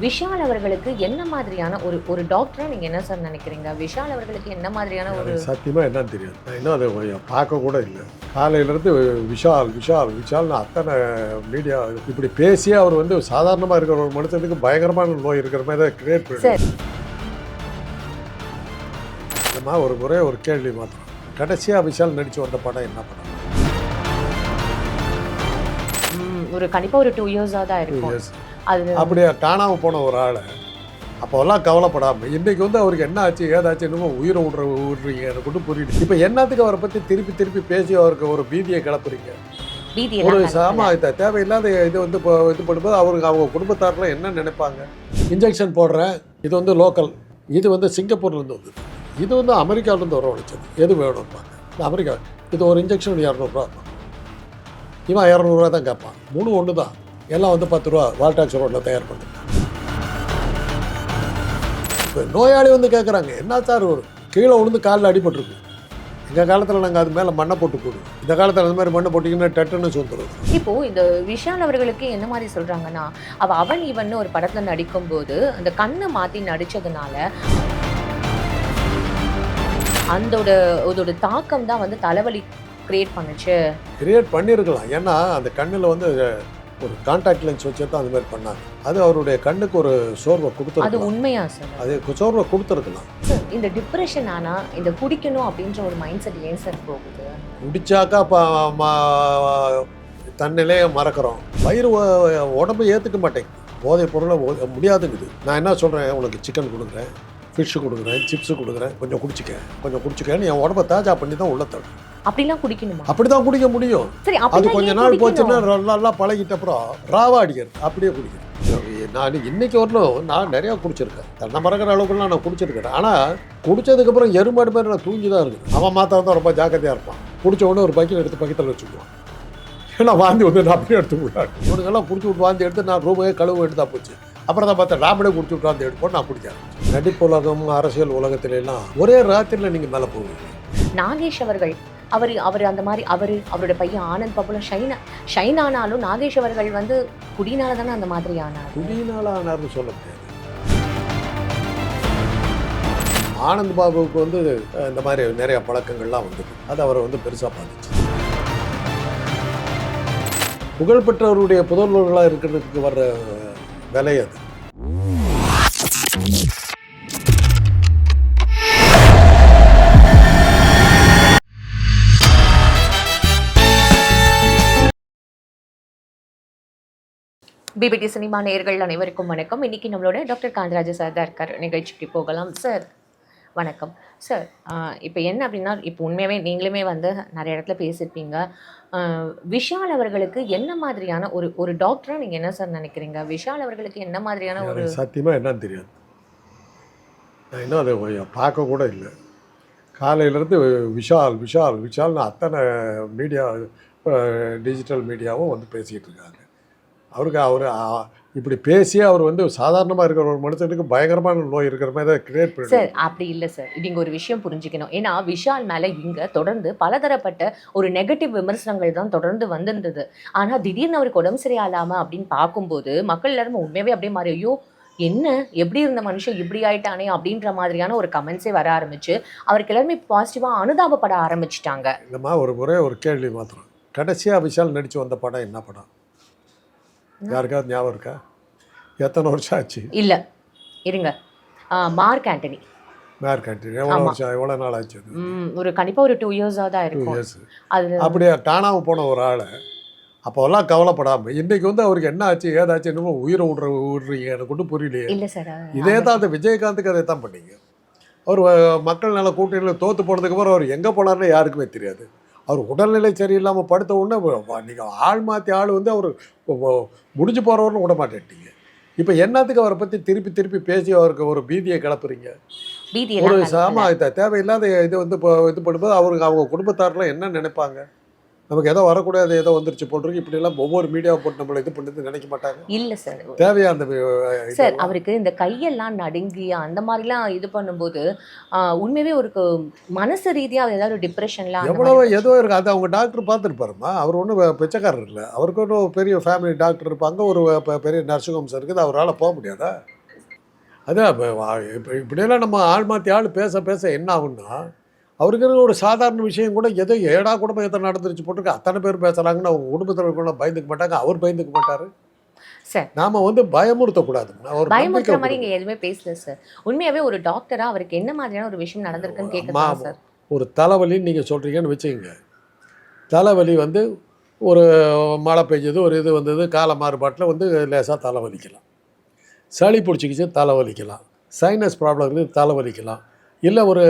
விஷால் அவர்களுக்கு என்ன மாதிரியான ஒரு ஒரு டாக்டரா நீங்க என்ன சார் நினைக்கிறீங்க? விஷால் அவர்களுக்கு என்ன மாதிரியான ஒரு சத்தியமா என்னன்னு தெரியாது. நான் இன்னும் அதை பார்க்க கூட இல்லை. காலையிலேருந்து விஷால் விஷால் விஷால்னு அத்தனை மீடியா இப்படி பேசியே அவர் வந்து சாதாரணமாக இருக்கிற ஒரு மனுஷனுக்கு பயங்கரமான நோய் இருக்கிற மாதிரி தான் கிரியேட் பண்ணி ஒரு முறை ஒரு கேள்வி மாத்திரம். கடைசியாக விஷால் நடித்து வந்த படம் என்ன படம்? ஒரு கண்டிப்பா ஒரு 2 இயர்ஸா தான் இருக்கும். அது அப்படியே காணாமல் போன ஒரு ஆளை அப்போல்லாம் கவலைப்படாமல் இன்றைக்கி வந்து அவருக்கு என்ன ஆச்சு ஏதாச்சு என்னமோ உயிரை விடுறீங்க எனக்கு ஒன்றும் புரியுது. இப்போ என்னத்துக்கு அவரை பற்றி திருப்பி திருப்பி பேசி அவருக்கு ஒரு பீதியை கிளப்புறீங்க? ஒரு தேவையில்லாத இது வந்து இப்போ இது பண்ணும்போது அவருக்கு அவங்க குடும்பத்தாரெலாம் என்ன நினைப்பாங்க? இன்ஜெக்ஷன் போடுறேன், இது வந்து லோக்கல், இது வந்து சிங்கப்பூர்லேருந்து வந்தது, இது வந்து அமெரிக்காவிலேருந்து வரவழைச்சது, எது வேணும்ப்பாங்க. இந்த அமெரிக்கா இது ஒரு இன்ஜெக்ஷன் 200 இவன் 200 தான் கேட்பான். 3 ஒன்று தான், எல்லாம் வந்து 10 ரூபா வால்டாக்ஸ் ரோட்டில் தயார் பண்ணுறாங்க. இப்போ நோயாளி வந்து கேட்குறாங்க, என்ன சார் ஒரு கீழே விழுந்து காலில் அடிபட்டுருக்கு, எங்கள் காலத்தில் நாங்கள் அது மேலே மண்ணை போட்டு போடுவோம், இந்த காலத்தில் அந்த மாதிரி மண்ணை போட்டிங்கன்னா டட்டுன்னு சொல்லுறோம். இப்போது இந்த விஷால் அவர்களுக்கு என்ன மாதிரி சொல்கிறாங்கன்னா, அவன் இவன் ஒரு படத்தில் நடிக்கும்போது அந்த கண்ணை மாற்றி நடித்ததுனால அதோட தாக்கம் தான் வந்து தலைவலி கிரியேட் பண்ணியிருக்கலாம். ஏன்னா அந்த கண்ணில் வந்து ஒரு கான்டாக்ட் லென்ஸ் வச்சு தான் அந்த மாதிரி பண்ணாங்க. அது அவருடைய கண்ணுக்கு ஒரு சோர்வை கொடுத்துருக்கு. அது உண்மையா சார்? அது சோர்வை கொடுத்துருக்கலாம். இந்த டிப்ரெஷன் ஆனால் இந்த குடிக்கணும் அப்படின்ற ஒரு மைண்ட் செட் ஏன் சார் போகுது? குடிச்சாக்கா தன்னிலே மறக்கிறோம், வயிறு உடம்பு ஏற்றுக்க மாட்டேங்குது, போதை பொருளை முடியாதுங்குது. நான் என்ன சொல்கிறேன், உனக்கு சிக்கன் கொடுக்குறேன், ஃபிஷ்ஷு கொடுக்குறேன், சிப்ஸு கொடுக்குறேன், கொஞ்சம் குடிச்சிக்கன்னு என் உடம்பை தாஜா பண்ணி தான் உள்ள தரும். அப்படிலாம் குடிக்கணுமா? அப்படிதான் குடிக்க முடியும். அது கொஞ்ச நாள் போச்சுன்னா நல்லா பழகிட்ட அப்புறம் ராவா அடிக்கிறது, அப்படியே குடிக்கிறேன். நான் இன்னைக்கு வரணும் நான் நிறையா குடிச்சிருக்கேன், தன்னை மறக்கிற அளவுக்குலாம் நான் குடிச்சிருக்கேன். ஆனால் குடிச்சதுக்கப்புறம் எருமாடு மாதிரி நான் தூங்கி தான் இருக்குது. அவன் மாத்திரம் தான் ரொம்ப ஜாக்கிரதையாக இருப்பான். குடிச்ச உடனே ஒரு பக்கெட் எடுத்து பக்கத்தில் வச்சுக்குவான். ஏன்னா வாந்தி வந்து நான் அப்படியே எடுத்து விடாது. இவனுக்கெல்லாம் குடிச்சு விட்டு வாந்தி எடுத்து நான் ரூமே கழுவு எடுத்தா போச்சு. அப்புறம் தான் பார்த்தேன் ராமனே குடிச்சு விட்டு வாந்தி எடுப்போம், நான் குடிக்க ஆரம்பிச்சேன். நடிப்பு உலகம், அரசியல் உலகத்துல எல்லாம் ஒரே ராத்திரியில் நீங்கள் மேலே போவீங்க. நாகேஷ் அவர்கள் அவர் அந்த மாதிரி அவரோட பையன் ஆனந்த் பாபுலாம் ஷைன் ஆனாலும் நாகேஷ் அவர்கள் வந்து குடினால தானே அந்த மாதிரி ஆனார். குடினால ஆனார்னு சொல்ல முடியாது. ஆனந்த் பாபுவுக்கு வந்து இந்த மாதிரி நிறைய பழக்கங்கள்லாம் வந்தது, அது அவரை வந்து பெருசாக பாதிச்சு. புகழ்பெற்றவருடைய புதல்வர்களாக இருக்கிறதுக்கு வர்ற விலை அது. பிபிடி சினிமா நேயர்கள் அனைவருக்கும் வணக்கம். இன்னைக்கு நம்மளோட டாக்டர் காந்தராஜ சார் தான் இருக்கார். நிகழ்ச்சிக்கு போகலாம். சார் வணக்கம். சார் இப்போ என்ன அப்படின்னா, இப்போ உண்மையாகவே நீங்களுமே வந்து நிறைய இடத்துல பேசியிருப்பீங்க. விஷால் அவர்களுக்கு என்ன மாதிரியான ஒரு டாக்டராக நீங்கள் என்ன சார் நினைக்கிறீங்க? விஷால் அவர்களுக்கு என்ன மாதிரியான ஒரு சத்தியமாக என்னன்னு தெரியாது. நான் இன்னும் அதை பார்க்க கூட இல்லை. காலையிலேருந்து விஷால் விஷால் விஷால்னு அத்தனை மீடியா டிஜிட்டல் மீடியாவும் வந்து பேசிக்கிட்டு இருக்காங்க. அவர் இப்படி பேசியே அவர் வந்து சாதாரணமாக இருக்கிற ஒரு மனுஷனுக்கு பயங்கரமான நோய் இருக்கிற மாதிரி தான் கிரியேட் பண்ணி. சார் அப்படி இல்லை சார், நீங்கள் ஒரு விஷயம் புரிஞ்சுக்கணும். ஏன்னா விஷால் மேலே இங்கே தொடர்ந்து பலதரப்பட்ட ஒரு நெகட்டிவ் விமர்சனங்கள் தான் தொடர்ந்து வந்திருந்தது. ஆனால் திடீர்னு அவருக்கு உடம்பு சரியாலாமா அப்படின்னு பார்க்கும்போது மக்கள் எல்லாரும் உண்மையாகவே அப்படியே மாறி, ஐயோ என்ன எப்படி இருந்த மனுஷன் இப்படி ஆயிட்டானே அப்படின்ற மாதிரியான ஒரு கமெண்ட்ஸே வர ஆரம்பிச்சு அவருக்கு எல்லாருமே பாசிட்டிவாக அனுதாபப்பட ஆரம்பிச்சிட்டாங்க. இல்லைம்மா, ஒரு முறை ஒரு கேள்வி மாத்திரம். கடைசியாக விஷால் நடித்து வந்த படம் என்ன படம்? யாருக்காவது ஞாபகம் இருக்கா? எத்தனை வருஷம் ஆச்சு? இல்லை இருங்க, மார்க் ஆண்டனி. எவ்வளோ நாள் ஆச்சு? ஒரு கண்டிப்பாக ஒரு 2 இயர்ஸாக தான் இருக்கும். அது அப்படியே காணாமல் போன ஒரு ஆளை அப்போல்லாம் கவலைப்படாமல் இன்றைக்கி வந்து அவருக்கு என்ன ஆச்சு ஏதாச்சு என்னமோ உயிரை விடுறீங்க எனக்கு ஒன்றும் புரியலையே. இல்லை சார், இதே தான் அந்த விஜயகாந்துக்கு அதை தான் பண்ணீங்க. அவர் மக்கள் நல கூட்டணியில் தோற்று போனதுக்கப்புறம் அவர் எங்கே போனார்னு யாருக்குமே தெரியாது. அவர் உடல்நிலை சரியில்லாமல் படுத்த உடனே நீங்கள் ஆள் மாற்றி ஆள் வந்து அவர் முடிஞ்சு போகிறவர்னு விட மாட்டேன்ட்டீங்க. இப்போ என்னத்துக்கு அவரை பற்றி திருப்பி திருப்பி பேசி அவருக்கு ஒரு பீதியை கிளப்புறீங்க? ஒரு தேவையில்லாத இது வந்து இப்போ இது பண்ணும்போது அவருக்கு அவங்க குடும்பத்தாரெலாம் என்ன நினைப்பாங்க? நமக்கு ஏதோ வரக்கூடாது ஏதோ வந்துருச்சு போட்டிருக்கு இப்படிலாம் ஒவ்வொரு மீடியாவை போட்டு நம்மளை இது பண்ணுறது நினைக்க மாட்டாங்க. இல்ல சார். தேவையா அந்த சார் அவருக்கு இந்த கையெல்லாம் நடுங்கி அந்த மாதிரிலாம் இது பண்ணும்போது உண்மையாவே ஒரு மனசு ரீதியா ஏதாவது டிப்ரெஷன்லாம் எவ்வளவோ ஏதோ இருக்குது. அது அவங்க டாக்டர் பார்த்துருப்பாருமா. அவர் ஒன்றும் பிச்சைக்காரர் இல்லை. அவருக்கு ஒன்றும் பெரிய ஃபேமிலி டாக்டர் இருப்பாங்க. ஒரு பெரிய நர்சிங் ஹோம்ஸ் இருக்குது. அவரால் போக முடியாதா? அதான் இப்போ இப்படியெல்லாம் நம்ம ஆள் மாற்றி ஆள் பேச பேச என்ன ஆகுன்னா அவருக்கு ஒரு சாதாரண விஷயம் கூட ஏதோ ஏடா குடும்பம் எத்தனை நடந்துருச்சு போட்டிருக்கு அத்தனை பேர் பேசுகிறாங்கன்னு அவங்க குடும்பத்தில் கூட பயந்துக்க மாட்டாங்க. அவர் பயந்துக்க மாட்டார். சார் நாம பயமுறுத்தக்கூடாது. பயமுறுத்துற மாதிரி இங்க எதுவுமே பேசல சார். உண்மையாவே ஒரு டாக்டரா அவருக்கு என்ன மாதிரியான ஒரு விஷயம் நடந்திருக்குன்னு கேட்கலாம் சார். ஒரு தலைவலின்னு நீங்கள் சொல்கிறீங்கன்னு வச்சுக்கோங்க. தலைவலி ஒரு மழை பெஞ்சது ஒரு இது வந்தது கால மாறுபாட்டில் லேசாக தலைவலிக்கலாம். சளி பிடிச்சிக்கிச்சு தலைவலிக்கலாம். சைனஸ் ப்ராப்ளம் இருக்குது தலைவலிக்கலாம். இல்லை ஒரு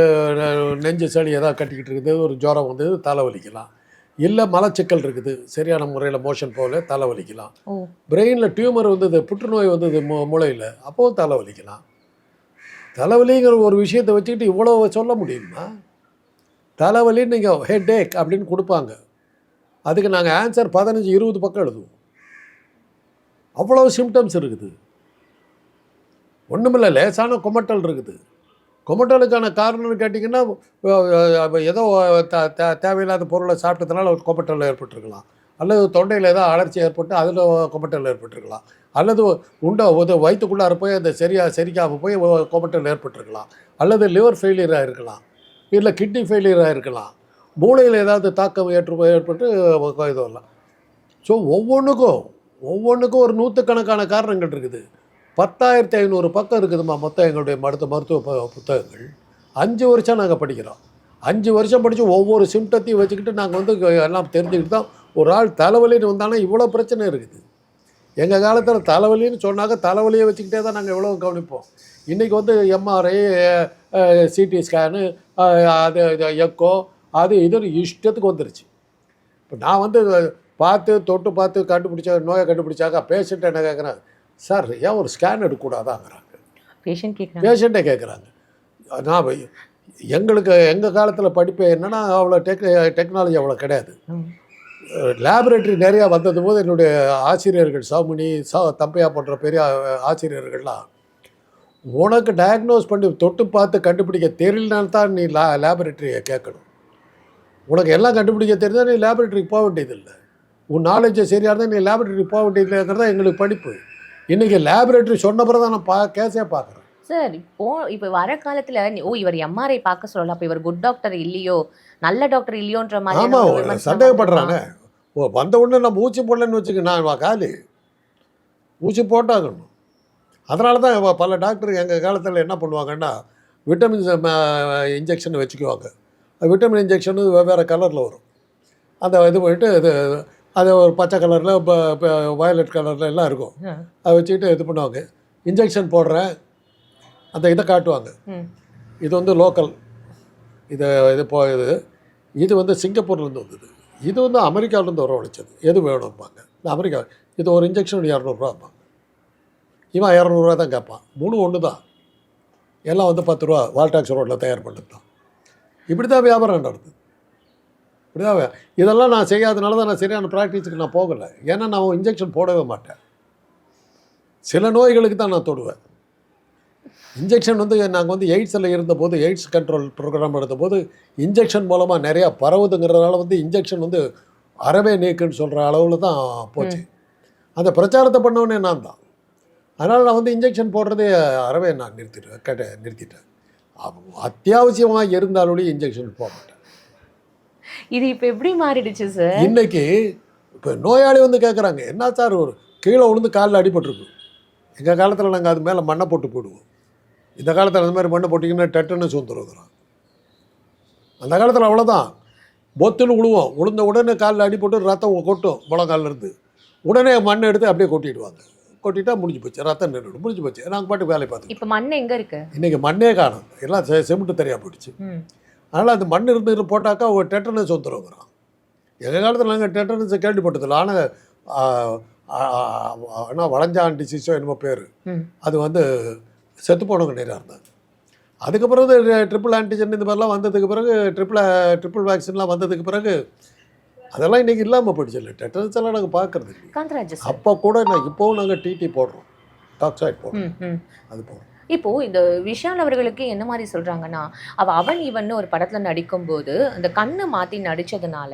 நெஞ்சு சளி ஏதாவது கட்டிக்கிட்டு இருக்குது ஒரு ஜுரம் வந்தது தலைவலிக்கலாம். இல்லை மலச்சிக்கல் இருக்குது சரியான முறையில் மோஷன் போகல தலைவலிக்கலாம். பிரெயினில் டியூமர் வந்தது புற்றுநோய் வந்தது மூளையில் அப்போவும் தலைவலிக்கலாம். தலைவலிங்கிற ஒரு விஷயத்தை வச்சுக்கிட்டு இவ்வளோ சொல்ல முடியுமா? தலைவலின்னு நீங்கள் ஹெட் ஏக் அப்படின்னு கொடுப்பாங்க. அதுக்கு நாங்கள் ஆன்சர் 15-20 பக்கம் எழுதுவோம். அவ்வளோ சிம்டம்ஸ் இருக்குது. ஒன்றுமில்லை லேசான குமட்டல் இருக்குது. குமட்டலுக்கான காரணம்னு கேட்டிங்கன்னா ஏதோ தேவையில்லாத பொருளை சாப்பிட்டதுனால ஒரு குமட்டல் ஏற்பட்டிருக்கலாம். அல்லது தொண்டையில் ஏதோ அலர்ச்சி ஏற்பட்டு அதில் குமட்டல் ஏற்பட்டிருக்கலாம். அல்லது வயிற்றுக்குள்ளார போய் அந்த செரிக்காமல் போய் குமட்டல் ஏற்பட்டிருக்கலாம். அல்லது லிவர் ஃபெயிலியராக இருக்கலாம். இல்லை கிட்னி ஃபெயிலியராக இருக்கலாம். மூளையில் ஏதாவது தாக்கம் ஏற்பட்டு இது வரலாம். ஸோ ஒவ்வொன்றுக்கும் ஒரு நூற்றுக்கணக்கான காரணங்கள் இருக்குது. 10,500 பக்கம் இருக்குதுமா மொத்தம் எங்களுடைய மருத்துவ புத்தகங்கள். 5 வருஷம் நாங்கள் படிக்கிறோம். 5 வருஷம் படித்து ஒவ்வொரு சிம்டத்தையும் வச்சுக்கிட்டு நாங்கள் எல்லாம் தெரிஞ்சுக்கிட்டு தான் ஒரு ஆள் தலைவலின்னு வந்தாலும் இவ்வளோ பிரச்சனை இருக்குது. எங்கள் காலத்தில் தலைவலின்னு சொன்னாக்க தலைவலியை வச்சுக்கிட்டே தான் நாங்கள் எவ்வளோ கவனிப்போம். இன்றைக்கி எம்ஆர்ஐ சிடி ஸ்கேனு அது எக்கோ அது இது இஷ்டத்துக்கு வந்துருச்சு. இப்போ நான் தொட்டு பார்த்து நோயை கண்டுபிடிச்சாக்கா பேஷண்ட்டை என்ன கேட்குறாங்க, சார் ஏன் ஒரு ஸ்கேன் எடுக்கக்கூடாதாங்கிறாங்க. பேஷண்ட்டே கேட்குறாங்க. நான் எங்கள் காலத்தில் படிப்பு என்னென்னா அவ்வளோ டெக்னாலஜி அவ்வளோ கிடையாது. லேபரேட்டரி நிறையா வந்தது போது என்னுடைய ஆசிரியர்கள் சௌமினி தம்பையா போன்ற பெரிய ஆசிரியர்கள்லாம் உனக்கு டயக்னோஸ் பண்ணி தொட்டு பார்த்து கண்டுபிடிக்க தெரியலனால்தான் நீ லேபரேட்டரியை கேட்கணும். உனக்கு எல்லாம் கண்டுபிடிக்க தெரிஞ்சால் நீ லேபரேட்டரிக்கு போக வேண்டியதில்லை. உன் நாலேஜை சரியாக இருந்தால் நீ லேபரேட்டரிக்கு போக வேண்டியதில்லைங்கிறதா எங்களுக்கு படிப்பு. இன்றைக்கி லேபரேட்டரி சொன்ன பிறகு தான் நான் கேஸே பார்க்குறேன். சார் இப்போ வர காலத்தில் இவர் எம்ஆர்ஐ பார்க்க சொல்லலாம், அப்போ இவர் குட் டாக்டர் இல்லையோ நல்ல டாக்டர் இல்லையோன்ற மாதிரி. ஆமாம், சந்தேகப்படுறாங்க. வந்த உடனே நம்ம ஊசி போடலன்னு வச்சுக்க நான் காலி ஊசி போட்டாகணும். அதனால தான் பல டாக்டர் எங்கள் காலத்தில் என்ன பண்ணுவாங்கன்னா விட்டமின்ஸ் இன்ஜெக்ஷன் வச்சுக்குவாங்க. விட்டமின் இன்ஜெக்ஷனு வெவ்வேறு கலரில் வரும். அந்த இது போயிட்டு அது ஒரு பச்சை கலரில் வயலட் கலரில் எல்லாம் இருக்கும். அதை வச்சுக்கிட்டு இது பண்ணுவாங்க. இன்ஜெக்ஷன் போடுறேன் அந்த இதை காட்டுவாங்க. இது லோக்கல் இது போகுது. இது சிங்கப்பூர்லேருந்து வந்தது. இது அமெரிக்காவிலேருந்து வரவழைச்சது. எது வேணும்பாங்க. இந்த அமெரிக்கா இது ஒரு இன்ஜெக்ஷன் 200 இவன் 200 தான் கேட்பான். 3 ஒன்று தான். எல்லாம் 10 ரூபா வால்டாக்ஸ் ரோட்டில் தயார் பண்ணது தான். இப்படி தான் வியாபாரம் நடக்குது. இப்படி தான் இதெல்லாம் நான் செய்யாதனால தான் நான் சரியான ப்ராக்டிஸுக்கு நான் போகலை. ஏன்னா நான் இன்ஜெக்ஷன் போடவே மாட்டேன். சில நோய்களுக்கு தான் நான் தொடுவேன். இன்ஜெக்ஷன் நாங்கள் எய்ட்ஸில் இருந்தபோது எய்ட்ஸ் கண்ட்ரோல் ப்ரோக்ராம் எடுத்தபோது இன்ஜெக்ஷன் மூலமாக நிறையா பரவுதுங்கிறதுனால இன்ஜெக்ஷன் அறவே நீக்குன்னு சொல்கிற அளவில் தான் போச்சு. அந்த பிரச்சாரத்தை பண்ணவனே நான் தான். அதனால் நான் இன்ஜெக்ஷன் போடுறதே அறவே நான் நிறுத்திட்டேன். அத்தியாவசியமாக இருந்தாலும் இன்ஜெக்ஷன் போக மாட்டேன். இது இப்போ எப்படி மாறிடுச்சு சார்? இன்னைக்கு இப்போ நோயாளி கேட்குறாங்க, என்ன சார் ஒரு கீழே விழுந்து காலில் அடிபட்டுருக்கு. எங்கள் காலத்தில் நாங்கள் அது மேலே மண்ணை போட்டு போயிடுவோம். இந்த காலத்தில் அந்த மாதிரி மண்ணை போட்டிங்கன்னா டெட்டனஸ் வந்துருக்குறோம். அந்த காலத்தில் அவ்வளோதான், பொத்துன்னு விழுவோம். விழுந்த உடனே காலில் அடிபட்டு ரத்தம் கொட்டும் முழங்காலிருந்து. உடனே மண்ணை எடுத்து அப்படியே கொட்டிடுவாங்க. கொட்டிட்டா முடிஞ்சு போச்சு, ரத்தம் நின்று முடிஞ்சு போச்சு. நாங்கள் பாட்டு வேலை பார்த்து. இப்போ மண் எங்கே இருக்கு? இன்றைக்கி மண்ணே காணும், எல்லாம் செமெண்ட்டு தெரியா போயிடுச்சு. அதனால் அந்த மண் இருந்து போட்டாக்கா ஒரு டெட்டனஸ் வந்துருக்குறோம். எங்கள் காலத்தில் நாங்கள் டெட்டனஸை கேள்விப்பட்டதில்லை. ஆனால் வளைஞ்சான் டிசீஸோ என்னமோ பேர். அது செத்து போனவங்க நிறையா இருந்தாங்க. அதுக்கப்புறம் ட்ரிபிள் ஆன்டிஜன் இந்த மாதிரிலாம் வந்ததுக்கு பிறகு ட்ரிபிள் வேக்சின்லாம் வந்ததுக்கு பிறகு அதெல்லாம் இன்றைக்கி இல்லாமல் போயிடுச்சு இல்லை. டெட்டனஸ் எல்லாம் நாங்கள் பார்க்குறது இல்லை. காந்தராஜ் சார் அப்போ கூட இப்போவும் நாங்கள் டிடி போடுறோம், டாக்ஸாய்ட் போடுறோம், அது போடுறோம். இப்போ இந்த விஷால் அவர்களுக்கு என்ன மாதிரி சொல்றாங்கன்னா, அவன் இவன் ஒரு படத்துல நடிக்கும்போது அந்த கண்ணை மாத்தி நடிச்சதுனால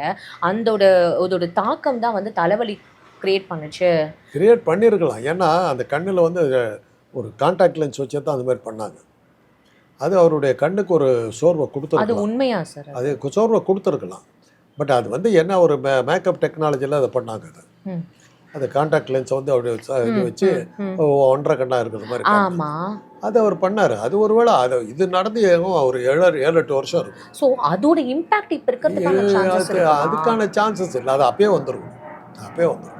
அதோட தாக்கம் தான் வந்து தலைவலி கிரியேட் பண்ணுச்சு. கிரியேட் பண்ணியிருக்கலாம். ஏன்னா அந்த கண்ணில் வந்து ஒரு கான்டாக்ட் லென்ஸ் வச்சு தான் அந்த மாதிரி பண்ணாங்க. அது அவருடைய கண்ணுக்கு ஒரு சோர்வை அது கொடுத்துருக்கலாம். உண்மையா சார்? அது சோர்வை கொடுத்துருக்கலாம். பட் அது வந்து என்ன ஒரு மேக்கப் டெக்னாலஜியில் அதை பண்ணாங்க. அது கான்டாக்ட் லென்ஸை வந்து அப்படி இது வச்சு 1.5 கண்ணாக இருக்கிற மாதிரி ஆமா, அது அவர் பண்ணார். அது ஒருவேளை அது இது நடந்து ஒரு 7-8 வருஷம் இருக்கும். ஸோ அதோட இம்பாக்ட் இப்போ இருக்கிறதுக்கான சான்சஸ் அதுக்கான சான்சஸ் இல்லை. அது அப்பயே வந்துடும், அப்பயே வந்துடும்.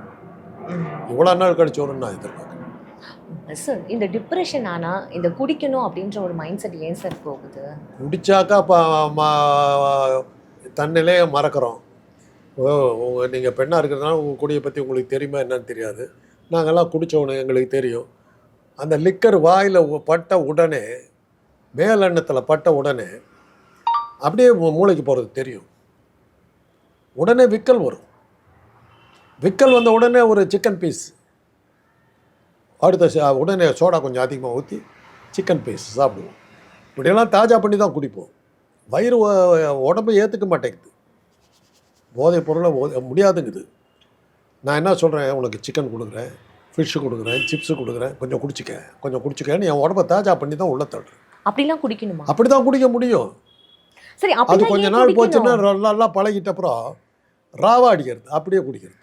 இவ்வளோ நாள் கழிச்சு வரும்னு நான் எதிர்பார்க்குறேன். சார் இந்த டிப்ரெஷன் ஆனா இந்த குடிக்கணும் அப்படின்ற ஒரு மைண்ட் செட் ஏன் சார் போகுது? குடிச்சாக்கா தன்னிலையே மறக்கிறோம். நீங்கள் பெண்ணாக இருக்கிறதுனால உங்கள் குடியை பற்றி உங்களுக்கு தெரியுமா என்னன்னு தெரியாது. நாங்கள்லாம் குடித்தவனு எங்களுக்கு தெரியும். அந்த லிக்கர் வாயில் பட்ட உடனே, மேல் எண்ணத்தில் பட்ட உடனே அப்படியே மூளைக்கு போகிறது தெரியும். உடனே விக்கல் வரும். விக்கல் வந்த உடனே ஒரு சிக்கன் பீஸ், அடுத்த உடனே சோடா கொஞ்சம் அதிகமாக ஊற்றி சிக்கன் பீஸ் சாப்பிடுவோம். இப்படியெல்லாம் தாஜா பண்ணி தான் குடிப்போம். வயிறு உடம்பு ஏற்றுக்க மாட்டேங்குது, போதைப் பொருளை முடியாதுங்குது. நான் என்ன சொல்கிறேன், உனக்கு சிக்கன் கொடுக்குறேன், ஃபிஷ்ஷு கொடுக்குறேன், சிப்ஸு கொடுக்குறேன், கொஞ்சம் குடிச்சிக்கன்னு என் உடம்பை தாஜா பண்ணி தான் உள்ள தள்ளுறேன். அப்படிலாம் குடிக்கணுமா? அப்படி தான் குடிக்க முடியும். சரி, அது கொஞ்ச நாள் போச்சுன்னா நல்லா பழகிட்ட அப்புறம் ராவா அடிக்கிறது, அப்படியே குடிக்கிறது.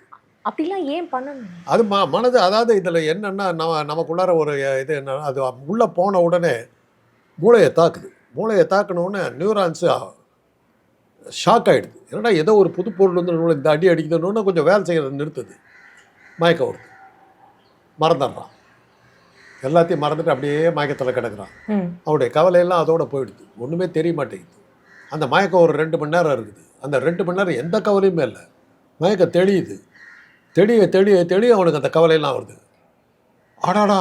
அப்படிலாம் ஏன் பண்ணணும்? அது மனது, அதாவது இதில் என்னென்னா நமக்குள்ளார ஒரு இது என்ன, அது உள்ளே போன உடனே மூளையை தாக்குது. மூளையை தாக்கினோடனே நியூரான்ஸு ஷாக் ஆகிடுது. ஏன்னா ஏதோ ஒரு புது பொருள் வந்து இந்த அடி அடிக்கணுன்னு கொஞ்சம் வேலை செய்கிறது நிறுத்துது. மயக்கம் வருது, மறந்துடுறான். எல்லாத்தையும் மறந்துட்டு அப்படியே மயக்கத்தில் கிடக்குறான். அவனுடைய கவலையெல்லாம் அதோட போயிடுது, ஒன்றுமே தெரிய மாட்டேங்குது. அந்த மயக்கம் ஒரு 2 மணி நேரம் இருக்குது. அந்த 2 மணி நேரம் எந்த கவலையுமே இல்லை. மயக்கம் தெளியுது. தெளிய அவனுக்கு அந்த கவலையெல்லாம் வருது. ஆடாடா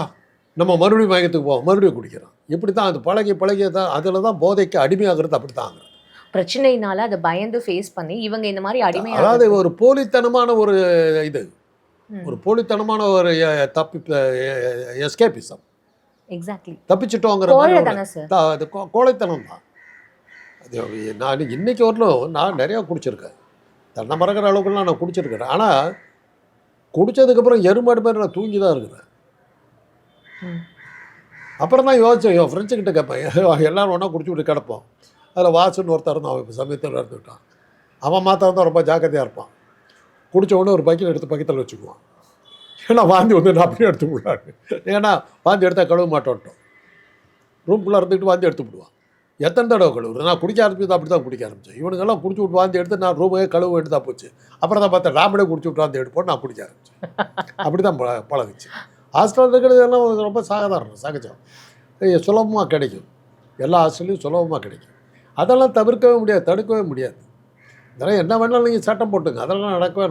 நம்ம மறுபடியும் மயக்கத்துக்கு போவோம், மறுபடியும் குடிக்கிறான். இப்படி தான் அது பழகி தான். அதில் தான் போதைக்கு அடிமையாகிறது. அப்படி தான் பிரச்சனையினால அதை பயந்து ஃபேஸ் பண்ணி இவங்க இந்த மாதிரி அடிமை. அதாவது ஒரு போலித்தனமான ஒரு இது, ஒரு போலித்தனமான ஒரு எஸ்கேபிசம். எக்ஸாக்ட்லி, தப்பிச்சிட்டோங்கிற அது கோழைத்தனம் தான். அது நான் இன்னைக்கு வரலும் நான் நிறையா குடிச்சிருக்கேன். தன்னை மறக்கிற அளவுக்குலாம் நான் குடிச்சிருக்கிறேன். ஆனால் குடித்ததுக்கப்புறம் எருமாடு மாதிரி நான் தூங்கி தான் இருக்கிறேன். அப்புறம் தான் யோசிச்சேன், என் ஃப்ரெண்ட்ஸுக்கிட்ட கேட்பேன், எல்லோரும் ஒன்றா குடிச்சு விட்டு கிடப்போம். அதில் வாசுன்னு ஒருத்தர் இருந்தான், அவன் இப்போ சமயத்தில் இருந்துவிட்டான். அவன் மாத்திரம் தான் ரொம்ப ஜாக்கிரதையாக இருப்பான். குடித்த உடனே ஒரு பக்கெட் எடுத்து பக்கத்தில் வச்சுக்குவான். ஏன்னா வாந்தி வந்து நான் அப்படியே எடுத்து விடுவாரு. ஏன்னா வாந்தி எடுத்தால் கழுவ மாட்டோன்ட்டோம். ரூம்குள்ளே இருந்துக்கிட்டு வாந்தி எடுத்து விடுவான். எத்தனை தடவை கழுவுறது? நான் குடிக்க ஆரம்பிச்சது அப்படி தான் குடிக்க ஆரம்பித்தேன். இவனுங்கெல்லாம் குடிச்சு விட்டு வாந்தி எடுத்து நான் ரூமே கழுவு எடுத்தா போச்சு. அப்புறம் தான் பார்த்தேன், நாமளே குடிச்சு விட்டு வாந்தி எடுப்போம், நான் குடிக்க ஆரம்பித்தேன். அப்படி தான் பழகுச்சு. ஹாஸ்டலில் இருக்கிறது எல்லாம் ரொம்ப சாதாரணம், சகஜம், சுலபமாக கிடைக்கும். எல்லா ஹாஸ்டல்லையும் சுலபமாக கிடைக்கும். அதெல்லாம் தவிர்க்கவே முடியாது, தடுக்கவே முடியாது. இதெல்லாம் என்ன வேணாலும் நீங்கள் சட்டம் போட்டுங்க, அதெல்லாம் நடக்கவே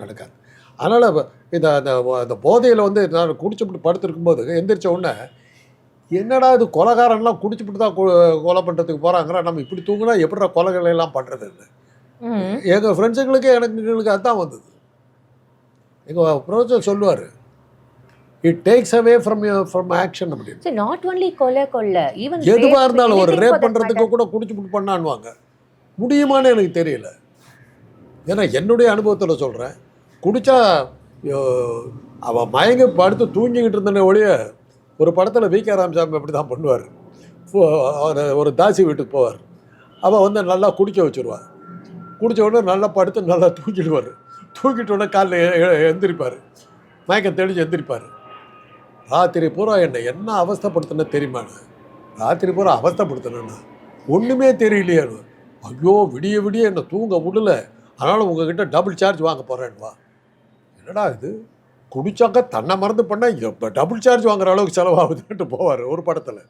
நடக்காது. அதனால் இந்த போதையில் வந்து நான் குடிச்சுப்பிட்டு படுத்துருக்கும்போது எந்திரிச்ச உடனே, என்னடா இது கொலைகாரன்லாம் குடிச்சுப்பிட்டு தான் கொலை பண்ணுறதுக்கு போகிறாங்கிற, நம்ம இப்படி தூங்கினா எப்படிடா கொலைகளை எல்லாம் பண்ணுறதுன்னு எங்கள் ஃப்ரெண்ட்ஸுங்களுக்கு எங்களுக்கு அதுதான் வந்தது. எங்கள் ப்ரொஃபஸர் சொல்லுவார், it takes away from action அப்படின்னு. நாட் ஒன்லி கொலை ஈவன் எதுவாக இருந்தாலும் ஒரு ரேப் பண்ணுறதுக்கு கூட குடிச்சுப்பிட்டு பண்ணான்னுவாங்க. முடியுமான்னு எனக்கு தெரியல. ஏன்னா என்னுடைய அனுபவத்தில் சொல்கிறேன், குடித்தா அவன் மயங்கி படுத்து தூங்கிக்கிட்டு இருந்தனே ஒழிய, ஒரு படத்தில் வி.கே. ராமசாமி அப்படி தான் பண்ணுவார். ஒரு தாசி வீட்டுக்கு போவார். அவள் வந்து நல்லா குடிக்க வச்சுருவாள். குடித்த உடனே நல்லா படுத்து நல்லா தூங்கிடுவார். தூக்கிட்ட உடனே காலையில் எந்திரிப்பார், மயக்கம் தெளிஞ்சு எந்திரிப்பார். ராத்திரி பூரா என்ன அவஸ்தைப்படுத்தின தெரியுமாண்ணா? ராத்திரி பூரா அவஸ்தைப்படுத்தினேண்ணா, ஒன்றுமே தெரியலையே. ஐயோ விடிய என்னை தூங்க விடல, அதனால் உங்ககிட்ட டபுள் சார்ஜ் வாங்க போகிறேன்வா. என்னடா இது, குடித்தாக்கா தன்னை மறந்து பண்ணால் இப்போ டபுள் சார்ஜ் வாங்குற அளவுக்கு செலவாகுதுன்ட்டு போவார் ஒரு படத்தில்.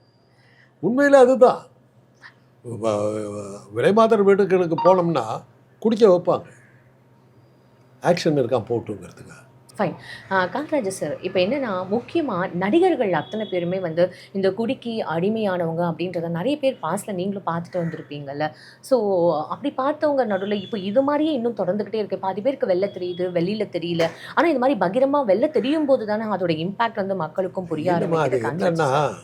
உண்மையில் அதுதான். விலைமாதர் வீட்டுக்கு போனோம்னா குடிக்க வைப்பாங்க, ஆக்ஷன் இருக்கான் போட்டுங்கிறதுங்க. ஃபைன். காமராஜ் சார், இப்போ என்னன்னா, முக்கியமா நடிகர்கள் அத்தனை பேருமே வந்து இந்த குடிக்கு அடிமையானவங்க அப்படின்றத நெறைய பேர் பாஸ்ட்ல நீங்களும் பார்த்துட்டு வந்திருப்பீங்கல்ல. ஸோ அப்படி பார்த்தவங்க நடுவுல இப்போ இது மாரியே இன்னும் தொடர்ந்துகிட்டே இருக்கு. பாதி பேருக்கு வெளில தெரியுது, வெளியில தெரியல. ஆனா இது மாரி பகிரமா வெளில தெரியும்போது தானே அதோட இம்பாக்ட் வந்து மக்களுக்கும் புரிய இல்லைம்மா, அது ஆரம்பிக்குது காமராஜ் என்னன்னா, சார்.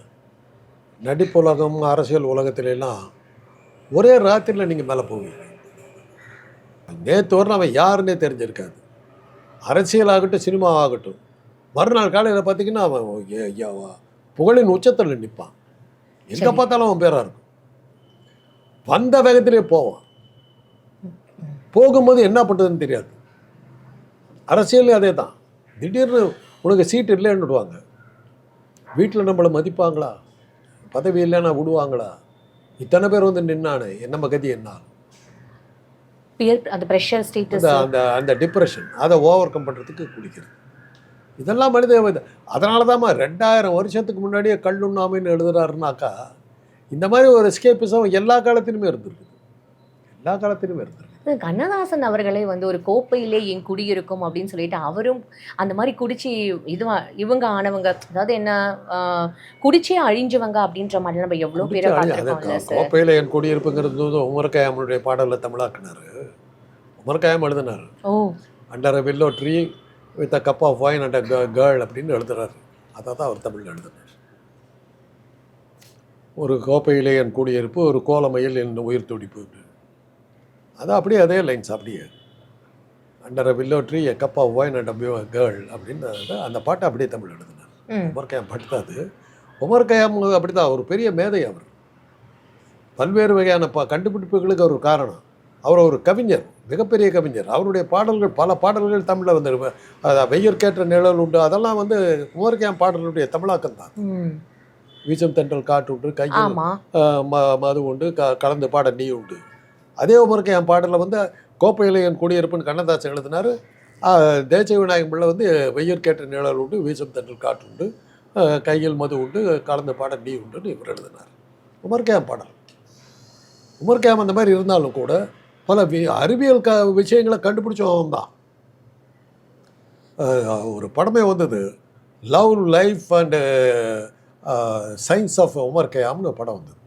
நடிப்புலகம் அரசியல் உலகத்துல எல்லாம் ஒரே ராத்திரியில் நீங்கள் மேலே போவீங்க. நேற்று வரணும் அவன் யாருன்னே தெரிஞ்சிருக்காது. அரசியல் ஆகட்டும், சினிமா ஆகட்டும், மறுநாள் காலையில் பார்த்தீங்கன்னா அவன் புகழின் உச்சத்தில் நிற்பான். எங்கே சரி. பார்த்தாலும் அவன் பேராக இருக்கும். வந்த வேகத்திலே போவான். போகும்போது என்ன பண்ணுறதுன்னு தெரியாது. அரசியல் அதே தான். திடீர்னு உனக்கு சீட் இல்லைன்னு விடுவாங்க. வீட்டில் நம்மளை மதிப்பாங்களா? பதவி இல்லைன்னா விடுவாங்களா? இத்தனை பேர் வந்து நின்னானே நம்ம கதி என்ன? அந்த பிரஷர் அந்த ஸ்டேட்டஸ். அந்த அந்த டிப்ரெஷன் அதை ஓவர் கம் பண்ணுறதுக்கு குடிக்கிறது. இதெல்லாம் மனித அதனால தான்மா 2000 வருஷத்துக்கு முன்னாடியே கல்லுண்ணாமைன்னு எழுதுறாருனாக்கா, இந்த மாதிரி ஒரு எஸ்கேபிசம் எல்லா காலத்திலுமே இருந்திருக்கு. எல்லா காலத்திலுமே இருந்திருக்கு. கண்ணதாசன் அவர்களே வந்து ஒரு கோப்பையிலே என் குடி இருக்கும் அப்படின்னு சொல்லிட்டு அவரும் அந்த மாதிரி குடிச்சு இதுவா இவங்க ஆனவங்க, அதாவது என்ன, குடிச்சே அழிஞ்சவங்க அப்படின்ற மாதிரி நம்ம எவ்வளோ பேரை பார்த்துருக்கோம்ல சார். கோப்பையில் என் குடியிருப்புங்கிறது வந்து உமர் கயாமனுடைய பாடலில் தமிழாக்குனாரு. உமர் கயாம் எழுதினார். Oh. Under a willow tree with a cup of wine and a girl அப்படின்னு எழுதுறாரு. அதை தான் அவர் தமிழில் எழுதினார். ஒரு கோப்பையிலே என் குடியிருப்பு, ஒரு கோலமையில் என் உயிர் துடிப்பு. அது அப்படியே அதே லைன்ஸ் அப்படியே. Under a willow tree a cup of wine and a girl அப்படின்னு அந்த பாட்டை அப்படியே தமிழ் எழுதினார். உமர் கயாம் பாட்டு தான் அது. உமர் கயாம் அப்படி தான் ஒரு பெரிய மேதை. அவர் பல்வேறு வகையான கண்டுபிடிப்புகளுக்கு ஒரு காரணம். அவர் ஒரு கவிஞர், மிகப்பெரிய கவிஞர். அவருடைய பாடல்கள், பல பாடல்கள் தமிழில் வந்து வெய்யற்கேற்ற நிழல் உண்டு, அதெல்லாம் வந்து உமர் கயாம் பாடல்களுடைய தமிழாக்கம் தான். வீச்சம் தென்றல் காற்று உண்டு, கையில் மது உண்டு, கலந்து பாட நீ உண்டு. அதே உமர் கயாம் பாடலில் வந்து கோப்பையில் என் குடியிருப்புன்னு கண்ணதாசன் எழுதினார். தேசிய விநாயகம் பிள்ளை வந்து வெய்யற்கேற்ற நிழல் உண்டு, வீச்சம் தென்றல் காற்று உண்டு, கையில் மது உண்டு, கலந்து பாட நீ உண்டுன்னு இவர் எழுதினார். உமர் கயாம் பாடல். உமர் கயாம் அந்த மாதிரி இருந்தாலும் கூட பல அறிவியல் விஷயங்களை கண்டுபிடிச்சவன் தான். ஒரு படமே வந்தது, love life and science of Omar கயாம்னு படம் வந்தது.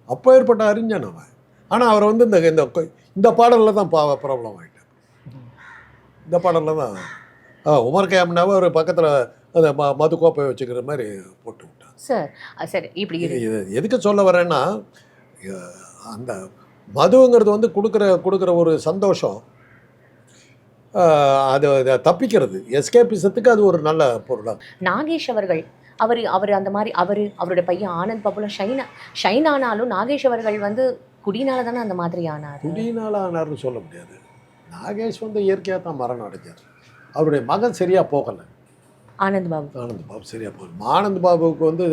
அப்போ ஏற்பட்ட அறிஞன் அவன். ஆனால் அவர் வந்து இந்த பாடலில் தான் ப்ராப்ளம் ஆகிட்டார். இந்த பாடலில் தான் உமர் கயாம்னாவே ஒரு பக்கத்தில் அந்த மது கோப்பை வச்சுக்கிற மாதிரி போட்டு விட்டார். சார் இப்படி இது எதுக்கு சொல்ல வரேன்னா, அந்த மதுங்கிறது வந்து கொடுக்குற ஒரு சந்தோஷம், அது தப்பிக்கிறது, எஸ்கேபிசத்துக்கு அது ஒரு நல்ல பொருளாக. நாகேஷ் அவர்கள் அவர் அந்த மாதிரி அவருடைய பையன் ஆனந்த் பாபுலாம் ஷைன் ஆனாலும் நாகேஷ் அவர்கள் வந்து குடினால தானே அந்த மாதிரி ஆனார். குடினால ஆனார்னு சொல்ல முடியாது. நாகேஷ் வந்து இயற்கையாக தான் மரணம் அடைஞ்சார். அவருடைய மகன் சரியாக போகலை. ஆனந்த் பாபு சரியாக போகல. ஆனந்த் பாபுவுக்கு வந்து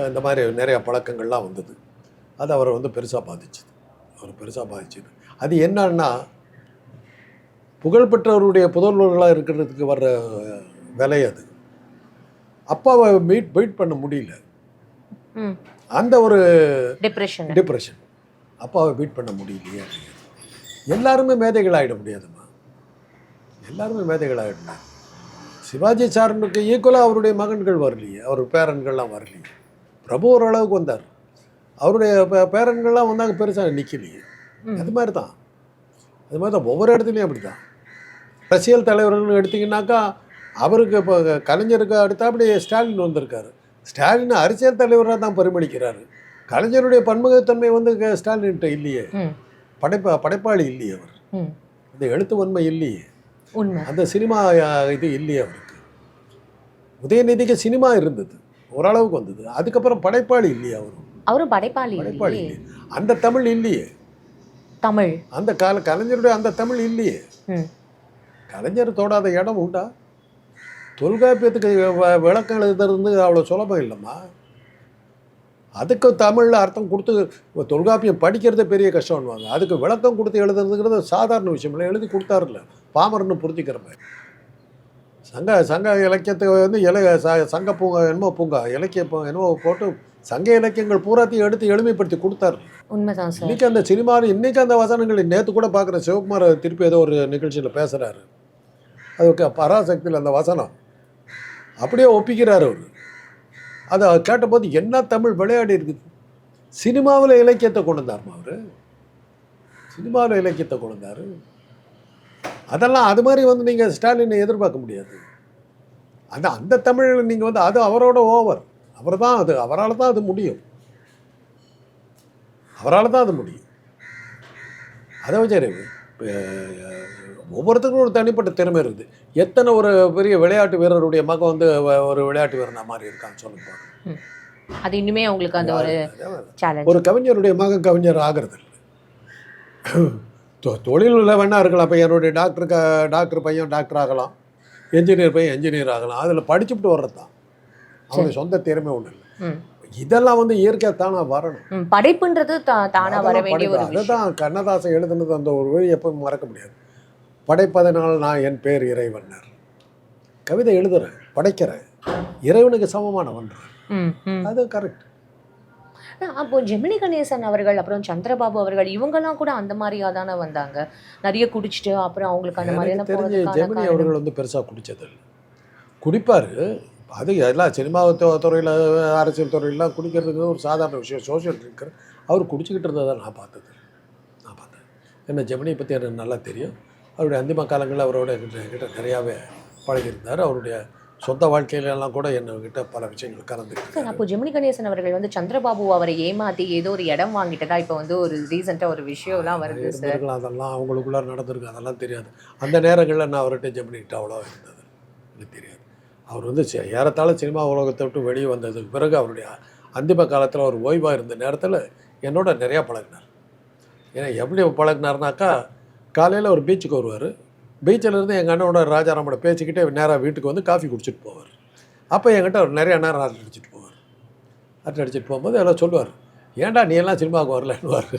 இந்த மாதிரி நிறைய பழக்கங்கள்லாம் வந்தது. அது அவரை வந்து பெருசாக பாதிச்சுது. அது என்னன்னா, புகழ்பெற்றவருடைய புதல்வர்களாக இருக்கிறதுக்கு வர்ற விலை அது. அப்பாவை வெயிட் பண்ண முடியல. அந்த ஒரு டிப்ரெஷன். அப்பாவை வெயிட் பண்ண முடியலையே. எல்லாருமே மேதைகள் ஆகிட முடியாதுமா. சிவாஜி சாரனுக்கு ஈக்குவலாக அவருடைய மகன்கள் வரலையே, அவர் பேரன்கள்லாம் வரலையே. பிரபு ஓரளவுக்கு வந்தார், அவருடைய பேரன்கள்லாம் வந்தாங்க, பெருசாக நிற்கலையே. அது மாதிரி தான் ஒவ்வொரு இடத்துலையும் அப்படி தான். அரசியல் தலைவர்கள் எடுத்திங்கன்னாக்கா, அவருக்கு இப்போ கலைஞருக்கு அடுத்தாப்படி ஸ்டாலின் வந்திருக்காரு. ஸ்டாலின் அரசியல் தலைவராக தான் பரிமளிக்கிறாரு. கலைஞருடைய பன்முகத்தன்மை வந்து ஸ்டாலின்கிட்ட இல்லையே. படைப்பாளி இல்லையே அவர். அந்த எழுத்து வன்மை இல்லையே. அந்த சினிமா இது இல்லையே அவருக்கு. உதயநிதிக்கு சினிமா இருந்தது, ஓரளவுக்கு வந்தது. அதுக்கப்புறம் படைப்பாளி இல்லையே அவரும் படைப்பாளி இல்லையே. அந்த தமிழ் இல்லையே. அந்த கலைஞருடைய அந்த தமிழ் இல்லையே. கலைஞர் தொடாத இடம் உண்டா? தொல்காப்பியத்துக்கு விளக்கம் எழுதுறது அவ்வளோ சுலபம் இல்லைம்மா. அதுக்கு தமிழில் அர்த்தம் கொடுத்து தொல்காப்பியம் படிக்கிறதே பெரிய கஷ்டம்னுவாங்க. அதுக்கு விளக்கம் கொடுத்து எழுதுறதுங்கிறது சாதாரண விஷயம் இல்லை. எழுதி கொடுத்தாருல்ல, பாமரன்னு புரிஞ்சுக்கிற மாதிரி. சங்க இலக்கியத்தை வந்து சங்க பூங்கா என்னமோ பூங்கா இலக்கிய என்னமோ போட்டு சங்க இலக்கியங்கள் பூராத்தையும் எடுத்து எளிமைப்படுத்தி கொடுத்தாரு. உண்மைதான் சார். இன்னைக்கு அந்த சினிமா, இன்னைக்கு அந்த வசனங்கள் நேற்று கூட பார்க்குற சிவகுமார் திருப்பி ஏதோ ஒரு நிகழ்ச்சியில் பேசுகிறாரு. அதுக்கு பராசக்தியில் அந்த வசனம் அப்படியே ஒப்பிக்கிறார் அவர். அதை கேட்டபோது என்ன தமிழ் விளையாடி இருக்குது. சினிமாவில் இலக்கியத்தை கொண்டு வந்தார்மா அவர், சினிமாவில் இலக்கியத்தை கொண்டு வந்தார். அதெல்லாம் அது மாதிரி வந்து நீங்கள் ஸ்டாலினை எதிர்பார்க்க முடியாது. அந்த தமிழ் நீங்கள் வந்து அது அவரோட ஓவர். அவர் தான் அது, அவரால் தான் அது முடியும், அவரால் தான் அது முடியும். அதை வச்சு ஒவ்வொருத்தருக்கும் ஒரு தனிப்பட்ட திறமை இருக்குது. எத்தனை ஒரு பெரிய விளையாட்டு வீரருடைய மகன் வந்து ஒரு விளையாட்டு வீரனா மாதிரி இருக்கான்னு சொல்லுங்க. அது இன்னுமே உங்களுக்கு அந்த ஒரு சேலஞ்ச். ஒரு கவிஞருடைய மகன் கவிஞர் ஆகிறது இல்லை. தொழிலில் வேணா இருக்கலாம். இப்போ என்னுடைய டாக்டர் பையன் டாக்டர் ஆகலாம், என்ஜினியர் பையன் என்ஜினியர் ஆகலாம். அதில் படிச்சுட்டு வர்றது தான் அவனுடைய சொந்த திறமை ஒன்று இல்லை. இதெல்லாம் வந்து இயற்கையாக தானாக வரணும். படைப்புன்றது தானாக வர வேண்டிய ஒரு விஷயம். அதுதான் கண்ணதாசன் எழுதுனது. அந்த ஒரு வழி எப்பவும் மறக்க முடியாது. படைப்பதனால் நான் என் பேர் இறைவன்னர். கவிதை எழுதுறேன், படைக்கிறேன், இறைவனுக்கு சமமானவன்றேன். அது கரெக்ட். அப்போ ஜெமினி கணேசன் அவர்கள், அப்புறம் சந்திரபாபு அவர்கள், இவங்கெல்லாம் கூட அந்த மாதிரியா தானே வந்தாங்க, நிறைய குடிச்சிட்டு அப்புறம் அவங்களுக்கு அந்த மாதிரியான. தெரிஞ்ச ஜெமினி அவர்கள் வந்து பெருசாக குடித்தது இல்லை. குடிப்பார், அது எல்லாம் சினிமா துறையில் அரசியல் துறையிலாம் குடிக்கிறதுக்கு ஒரு சாதாரண விஷயம். சோஷியல் ட்ரிங்கர் அவர் குடிச்சிக்கிட்டு இருந்ததை நான் பார்த்தேன். என்ன ஜெமினியை பற்றி எனக்கு நல்லா தெரியும். அவருடைய அந்திம காலங்களில் அவரோட கிட்ட நிறையாவே பழகியிருந்தார். அவருடைய சொந்த வாழ்க்கையிலெல்லாம் கூட என்கிட்ட பல விஷயங்கள் கலந்துருக்கு. அப்போ ஜெமினி கணேசன் அவர்கள் வந்து சந்திரபாபு அவரை ஏமாற்றி ஏதோ ஒரு இடம் வாங்கிட்டதா இப்போ வந்து ஒரு ரீசெண்டாக ஒரு விஷயம்லாம் வருது சார். அதெல்லாம் அவங்களுக்குள்ள நடந்திருக்கு, அதெல்லாம் தெரியாது. அந்த நேரங்களில் நான் அவர்கிட்ட ஜெமினிக்கிட்ட அவ்வளோ இருந்தது எனக்கு தெரியாது. அவர் வந்து ஏறத்தாழ சினிமா உலகத்தை விட்டு வெளியே வந்ததுக்கு பிறகு அவருடைய அந்திம காலத்தில் அவர் ஓய்வாக இருந்த நேரத்தில் என்னோட நிறையா பழகினார். ஏன்னா எப்படி பழகினார்னாக்கா, காலையில் ஒரு பீச்சுக்கு வருவார். பீச்சில் இருந்து எங்கள் அண்ணனோட ராஜாராமோட பேசிக்கிட்டே நேராக வீட்டுக்கு வந்து காஃபி குடிச்சிட்டு போவார். அப்போ என்கிட்ட அவர் நிறையா நேரம் அரட்டை அடிச்சுட்டு போவார். அரட்டை அடிச்சுட்டு போகும்போது எல்லாம் சொல்லுவார், ஏன்டா நீ எல்லாம் சினிமாவுக்கு வரலன்னுவார்.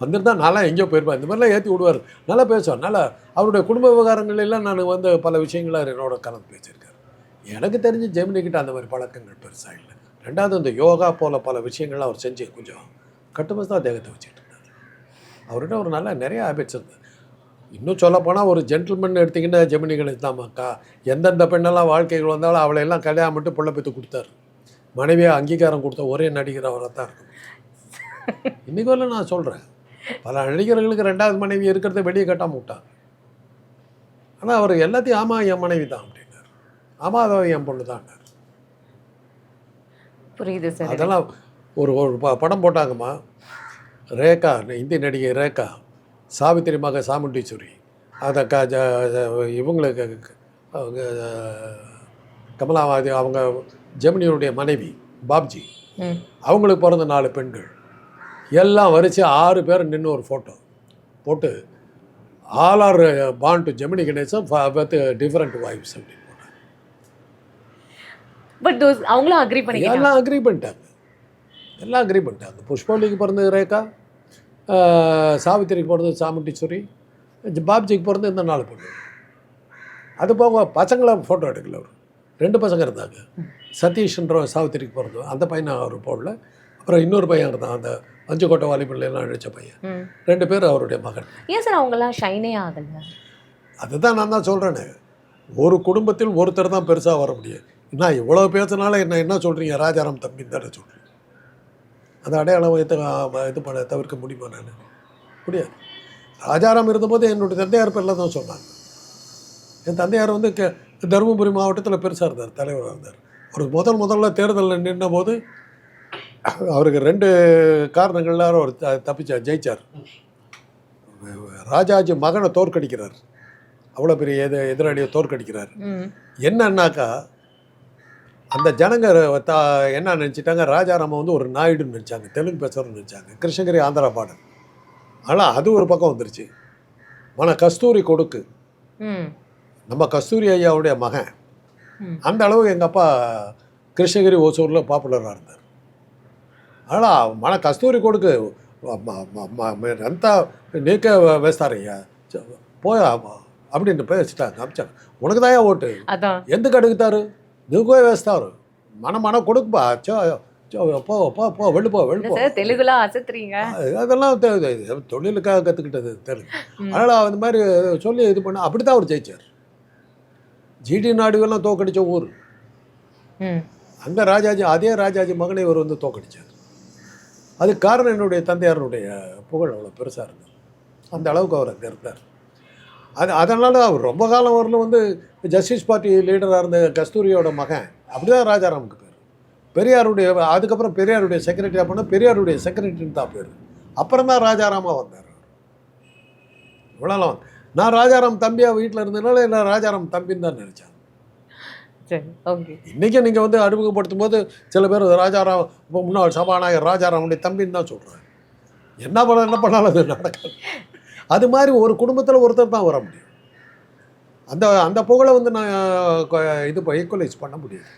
வந்துருந்தா நான்லாம் எங்கேயோ போயிருப்பேன். இந்த மாதிரிலாம் ஏற்றி விடுவார். நல்லா பேசுவார். நல்லா அவருடைய குடும்ப விவகாரங்களெல்லாம் நான் வந்து பல விஷயங்களாக என்னோட கலந்து பேசியிருக்கார். எனக்கு தெரிஞ்சு ஜெமினிக்கிட்ட அந்த மாதிரி பழக்கங்கள் பெருசாக இல்லை. ரெண்டாவது இந்த யோகா போல் பல விஷயங்கள்லாம் அவர் செஞ்சு கொஞ்சம் கட்டுமஸ்தான் தேகத்தை வச்சுட்டு இருந்தார். அவர்கிட்ட ஒரு நல்ல நிறைய ஹேபிட்ஸ் இருந்தது. இன்னும் சொல்லப்போனால் ஒரு ஜென்டில்மேன் எடுத்திங்கன்னா ஜெமினி கணேசன் தான்க்கா. எந்தெந்த பெண்ணெல்லாம் வாழ்க்கைகள் வந்தாலும் அவளையெல்லாம் கல்யாணம் மட்டும் பிள்ளை பெற்று கொடுத்தாரு. மனைவியாக அங்கீகாரம் கொடுத்த ஒரே நடிகர் அவரை தான் இருக்கும். இன்றைக்கு வரல நான் சொல்கிறேன், பல நடிகர்களுக்கு ரெண்டாவது மனைவி இருக்கிறத வெளியே கட்டாமல் விட்டாங்க. ஆனால் அவர் எல்லாத்தையும் ஆமாம் என் மனைவி தான் அப்படின்னார், ஆமாம் அதை என் பொண்ணு தான். புரியுது சார். அதெல்லாம் ஒரு படம் போட்டாங்கம்மா, ரேகா, இந்திய நடிகை ரேகா, சாவித்திரி மக சாமுண்டீஸ்வரி, அதை இவங்களுக்கு கமலாவாதி, அவங்க ஜெமினியுடைய மனைவி பாப்ஜி, அவங்களுக்கு பிறந்த 4 பெண்கள் எல்லாம் வரிச்சு 6 பேர் நின்று ஒரு ஃபோட்டோ போட்டு all are bond to Gemini Ganesan with different wives அப்படின்னு போட்டாங்க. பட் அவங்களும் அக்ரி பண்ணிட்டாங்க. எல்லாம் அக்ரி பண்ணிட்டாங்க, எல்லாம் அக்ரி பண்ணிட்டாங்க. புஷ்பவல்லிக்கு பிறந்தது ரேகா, சாவித்திரிக்கு பிறந்தது சாமுண்டீஸ்வரி, பாப்ஜிக்கு பிறந்து இந்த 4 பொண்ணு. அது போக பசங்களை ஃபோட்டோ எடுக்கல. அவர் 2 பசங்க இருந்தாங்க. சதீஷ்ன்ற சாவித்திரிக்கு பிறந்தோம், அந்த பையனை அவர் போடல. அப்புறம் இன்னொரு பையன் இருந்தான், அந்த அஞ்சுக்கோட்டை வாலிபல்லாம் அழிச்ச பையன். 2 பேர் அவருடைய மகன். ஏன் சார் அவங்கெல்லாம் ஷைனே ஆகல? அதுதான் நான் தான் சொல்கிறேன்னு, ஒரு குடும்பத்தில் ஒருத்தர் தான் பெருசாக வர முடியும். நான் இவ்வளோ பேசுனால என்ன சொல்கிறீங்க, ராஜாராம் தம்பின்னு தானே சொல்கிறீங்க. அந்த அடையாளம் இது பண்ண தவிர்க்க முடியுமா? நான் முடியாது. ராஜாராம் இருந்தபோது என்னுடைய தந்தையார் பேரில் தான் சொன்னாங்க. என் தந்தையார் வந்து தருமபுரி மாவட்டத்தில் பெருசாக இருந்தார், தலைவராக இருந்தார். ஒரு முதல்ல தேர்தலில் நின்ற போது அவருக்கு 2 காரணங்கள்ல அவர் ஜெயிச்சார். ராஜாஜி மகனை தோற்கடிக்கிறார், அவ்வளோ பெரிய எதிராளியை தோற்கடிக்கிறார். என்னன்னாக்கா அந்த ஜனங்க என்ன நினச்சிட்டாங்க, ராஜாராம வந்து ஒரு நாயுடுன்னு நினச்சாங்க, தெலுங்கு பேசுகிறோன்னு நினச்சாங்க, கிருஷ்ணகிரி ஆந்திரா பாடல். ஆனால் அது ஒரு பக்கம் வந்துருச்சு. ஆனால் கஸ்தூரி கொடுக்கு, நம்ம கஸ்தூரி ஐயாவுடைய மகன், அந்த அளவுக்கு எங்கள் அப்பா கிருஷ்ணகிரி ஓசூரில் பாப்புலராக இருந்தார். ஆனால் கஸ்தூரி கொடுக்கு అంతా నీకే వేస్తారయ్యా పోయా அப்படின்னு பேசிட்டாங்க, அமிச்சாங்க. உனக்கு தான் ஓட்டு, ఎందుకు అడుగుతారు, నువ్వే వేస్తారు, మన கொடுக்குப்பா, போ போ போ வெளில போ வெளில போ. தெலுங்குலாம் அசத்துறீங்க, அதெல்லாம் தொழிலுக்காக கற்றுக்கிட்டது தெலுங்கு. அதனால் அந்த மாதிரி சொல்லி இது பண்ண அப்படி தான் அவர் ஜெயிச்சார். ஜிடி நாடுகள்லாம் தோக்கடிச்ச ஊர். ம். அந்த ராஜாஜி, அதே ராஜாஜி மகனை இவர் வந்து தோக்கடிச்சார். அதுக்கு காரணம் என்னுடைய தந்தையாருடைய புகழ் அவ்வளோ பெருசாக இருந்தது. அந்த அளவுக்கு அவர் அங்கே இருந்தார். அதனால் அவர் ரொம்ப காலம் வரலும் வந்து ஜஸ்டிஸ் பார்ட்டி லீடராக இருந்த கஸ்தூரியோட மகன், அப்படி தான் ராஜாராமுக்கு பேர். பெரியாருடைய, அதுக்கப்புறம் பெரியாருடைய செக்ரட்டரியாக பண்ணால் பெரியாருடைய செக்ரட்டரின்னு தான் பேர். அப்புறம் தான் ராஜாராமாக வந்தார். இவ்வளோலாம் நான் ராஜாராம் தம்பியாக வீட்டில் இருந்ததுனால இல்லை ராஜாராம் தம்பின்னு தான் நினச்சேன். சரி, ஓகே. இன்றைக்கி நீங்கள் வந்து அறிமுகப்படுத்தும் போது சில பேர் ராஜாராம், இப்போ முன்னாள் சபாநாயகர் ராஜாராமுடைய தம்பின்னு தான் சொல்கிறாங்க. என்ன பண்ணாலும் அது நடக்காது. அது மாதிரி ஒரு குடும்பத்தில் ஒருத்தர் தான் வர முடியும். அந்த புகழை வந்து நான் இது ஈக்குவலைஸ் பண்ண முடியாது.